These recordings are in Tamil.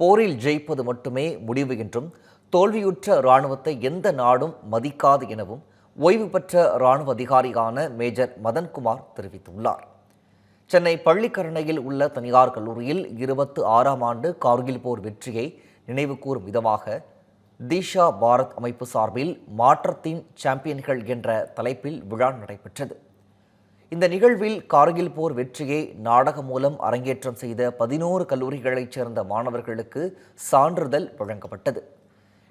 போரில் ஜெயிப்பது மட்டுமே முடிவு என்றும் தோல்வியுற்ற இராணுவத்தை எந்த நாடும் மதிக்காது எனவும் ஓய்வு பெற்ற இராணுவ அதிகாரியான மேஜர் மதன்குமார் தெரிவித்துள்ளார். சென்னை பள்ளிக்கரணையில் உள்ள தனியார் கல்லூரியில் 26ஆம் ஆண்டு கார்கில் போர் வெற்றியை நினைவுகூரும் விதமாக தீஷா பாரத் அமைப்பு சார்பில் மாற்றத்தின் சாம்பியன்கள் என்ற தலைப்பில் விழா நடைபெற்றது. இந்த நிகழ்வில் கார்கில் போர் வெற்றியை நாடகம் மூலம் அரங்கேற்றம் செய்த 11 கல்லூரிகளைச் சேர்ந்த மாணவர்களுக்கு சான்றிதழ் வழங்கப்பட்டது.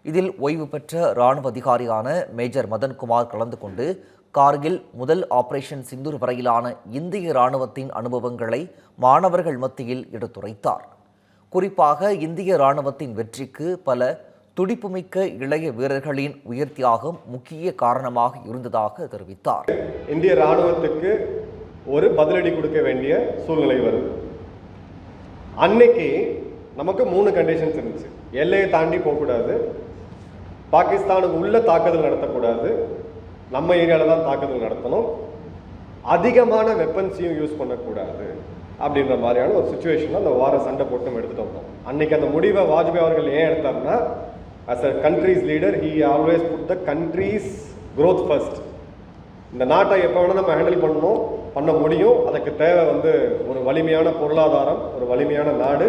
இதில் ஓய்வு பெற்ற இராணுவ அதிகாரியான மேஜர் மதன்குமார் கலந்து கொண்டு கார்கில் முதல் ஆபரேஷன் சிந்தூர் வரையிலான இந்திய இராணுவத்தின் அனுபவங்களை மாணவர்கள் மத்தியில் எடுத்துரைத்தார். குறிப்பாக இந்திய இராணுவத்தின் வெற்றிக்கு பல துடிப்புமிக்க இளைய வீரர்களின் உயிர் தியாகம் முக்கிய காரணமாக இருந்ததாக தெரிவித்தார். இந்திய ராணுவத்துக்கு ஒரு பதிலடி கொடுக்க வேண்டிய சூழ்நிலை வருது. அன்னைக்கு நமக்கு 3 கண்டிஷன்ஸ் இருந்துச்சு. எல்லையை தாண்டி போகக்கூடாது, பாகிஸ்தானுக்கு உள்ள தாக்குதல் நடத்தக்கூடாது, நம்ம ஏரியாவில் தான் தாக்குதல் நடத்தணும், அதிகமான வெப்பன்ஸையும் யூஸ் பண்ணக்கூடாது அப்படின்ற மாதிரியான ஒரு சுச்சுவேஷன் அந்த வார சண்டை போட்டு நம்ம எடுத்துகிட்டு வந்தோம். அன்னைக்கு அந்த முடிவை வாஜ்பாய் அவர்கள் ஏன் எடுத்தாருன்னா, as a country's leader, he always put the country's growth first. இந்த நாட்டை எப்போ வேணால் நம்ம ஹேண்டில் பண்ண முடியும். அதுக்கு தேவை ஒரு வலிமையான பொருளாதாரம், ஒரு வலிமையான நாடு.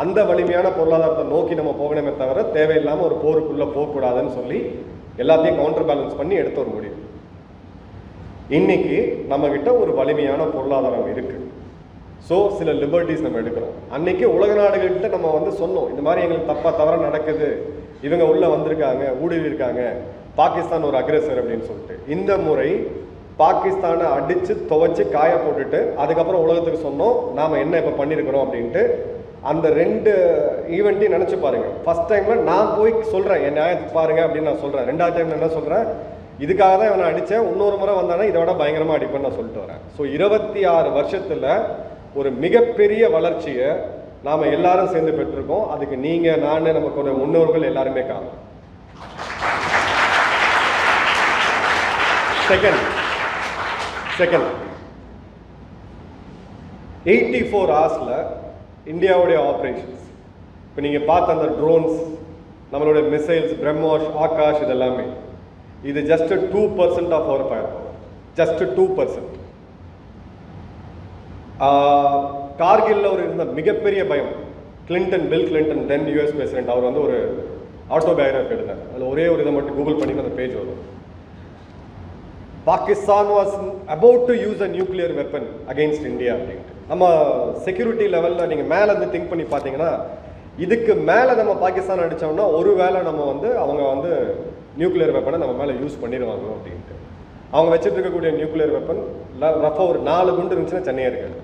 அந்த வலிமையான பொருளாதாரத்தை நோக்கி நம்ம போகணுமே தவிர தேவையில்லாமல் ஒரு போருக்குள்ளே போகக்கூடாதுன்னு சொல்லி எல்லாத்தையும் கவுண்டர் பேலன்ஸ் பண்ணி எடுத்த ஒரு முடிவு. இன்னைக்கு நம்மக்கிட்ட ஒரு வலிமையான பொருளாதாரம் இருக்குது. ஸோ சில லிபர்ட்டிஸ் நம்ம எடுக்கிறோம். அன்னைக்கு உலக நாடுகள்கிட்ட நம்ம சொன்னோம், இந்த மாதிரி எங்களுக்கு தவறாக நடக்குது, இவங்க உள்ளே வந்திருக்காங்க, ஊடுருவி இருக்காங்க, பாகிஸ்தான் ஒரு அக்ரெசர் அப்படின்னு சொல்லிட்டு. இந்த முறை பாகிஸ்தானை அடித்து துவைச்சி காய போட்டுட்டு அதுக்கப்புறம் உலகத்துக்கு சொன்னோம் நாம் என்ன இப்போ பண்ணியிருக்கிறோம் அப்படின்ட்டு. அந்த 2 ஈவெண்ட்டையும் நினச்சி பாருங்கள். ஃபஸ்ட் டைமில் நான் போய் சொல்கிறேன், என் நியாயத்தை பாருங்கள் அப்படின்னு நான் சொல்கிறேன். 2வது டைம் என்ன சொல்கிறேன், இதுக்காக தான் இவனை அடித்தேன், இன்னொரு முறை வந்தானே இதை விட பயங்கரமாக அடிப்பேன்னு நான் சொல்லிட்டு வரேன். ஸோ 26 வருஷத்தில் ஒரு மிகப்பெரிய வளர்ச்சியை நாம் எல்லாரும் சேர்ந்து பெற்றிருக்கோம். அதுக்கு நீங்கள், நான், நமக்கு முன்னோர்கள் எல்லாருமே காரணம். செகண்ட் 84 ஹவர்ஸில் இந்தியாவுடைய ஆப்ரேஷன்ஸ், இப்போ நீங்கள் பார்த்த அந்த ட்ரோன்ஸ், நம்மளுடைய மிசைல்ஸ், பிரம்மோஸ், ஆகாஷ், இதெல்லாமே இது just 2% of our fire power. Just 2%. கார்கில்ல இருந்த மிகப்பெரிய பயம், Bill Clinton then US president, அவர் ஒரு ஆட்டோபயோகிராஃபி எழுதினார். அதில் ஒரே ஒரு இதை மட்டும் கூகுள் பண்ணி அந்த பேஜ் வரும். Pakistan was about to use a nuclear weapon against India அப்படின்ட்டு. நம்ம செக்யூரிட்டி லெவலில் நீங்கள் மேலே திங்க் பண்ணி பார்த்தீங்கன்னா, இதுக்கு மேலே நம்ம பாகிஸ்தான் அடித்தோம்னா ஒரு வேளை நம்ம அவங்க நியூக்ளியர் வெப்பனை நம்ம மேலே யூஸ் பண்ணிடுவாங்க அப்படின்ட்டு. அவங்க வச்சுட்டு இருக்கக்கூடிய நியூக்ளியர் வெப்பன் ரஃபாக ஒரு 4 குண்டு இருந்துச்சுன்னா சென்னையாக இருக்காது.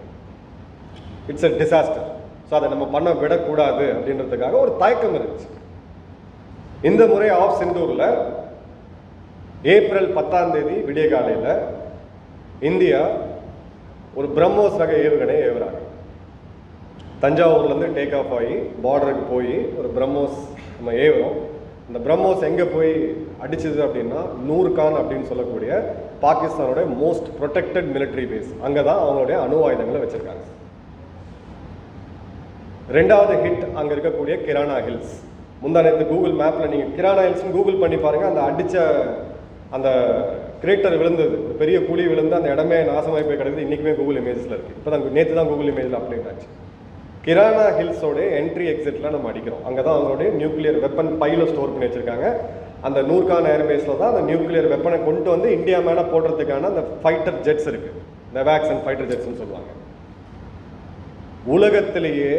It's a disaster. ஸோ அதை நம்ம பண்ண விடக்கூடாது அப்படின்றதுக்காக ஒரு தயக்கம் இருந்துச்சு. இந்த முறை ஆஃப் சிந்தூரில் ஏப்ரல் 10ஆம் தேதி விடிய காலையில் இந்தியா ஒரு பிரம்மோஸ் ரக ஏவுகணை ஏவுறாங்க. தஞ்சாவூர்லேருந்து டேக் ஆஃப் ஆகி பார்டருக்கு போய் ஒரு பிரம்மோஸ் நம்ம ஏவுறோம். அந்த பிரம்மோஸ் எங்கே போய் அடிச்சது அப்படின்னா, நூர்கான் அப்படின்னு சொல்லக்கூடிய பாகிஸ்தானோட மோஸ்ட் ப்ரொடெக்டட் மிலிட்ரி பேஸ், அங்கே தான் அவங்களுடைய அணு ஆயுதங்களை வச்சுருக்காங்க. 2வது ஹிட் அங்கே இருக்கக்கூடிய கிரானா ஹில்ஸ். முந்தானத்து கூகுள் மேப்பில் நீங்கள் கிரானா ஹில்ஸ்னு கூகுள் பண்ணி பாருங்கள். அந்த அடித்த அந்த கிரேட்டர் விழுந்தது, ஒரு பெரிய குழி விழுந்து அந்த இடமே நாசமாகி போய் கிடக்குது. இன்றைக்குமே கூகுள் இமேஜஸில் இருக்குது. இப்போ தான் நேற்று தான் கூகுள் இமேஜில் அப்டேட் ஆச்சு. கிரானா ஹில்ஸோட என்ட்ரி எக்ஸிட்டில் நம்ம அடிக்கிறோம். அங்கே தான் அவங்களுடைய நியூக்ளியர் வெப்பன் பையில் ஸ்டோர் பண்ணி வச்சுருக்காங்க. அந்த நூர்கான் ஏர்பேஸில் தான் அந்த நியூக்ளியர் வெப்பனை கொண்டு இந்தியா மேலே போடுறதுக்கான அந்த ஃபைட்டர் ஜெட்ஸ் இருக்குது. இந்த வேக்ஸ் அண்ட் ஃபைட்டர் ஜெட்ஸ்ன்னு சொல்லுவாங்க. உலகத்திலேயே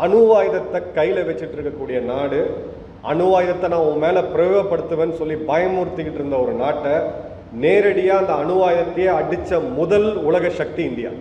அணு ஆயுதத்தை கையில் வச்சுட்டு இருக்கக்கூடிய நாடு, அணு ஆயுதத்தை நான் உன் மேலே பிரயோகப்படுத்துவேன்னு சொல்லி பயமுறுத்திக்கிட்டு இருந்த ஒரு நாட்டை நேரடியாக அந்த அணு ஆயுதத்தையே அடித்த முதல் உலக சக்தி இந்தியா.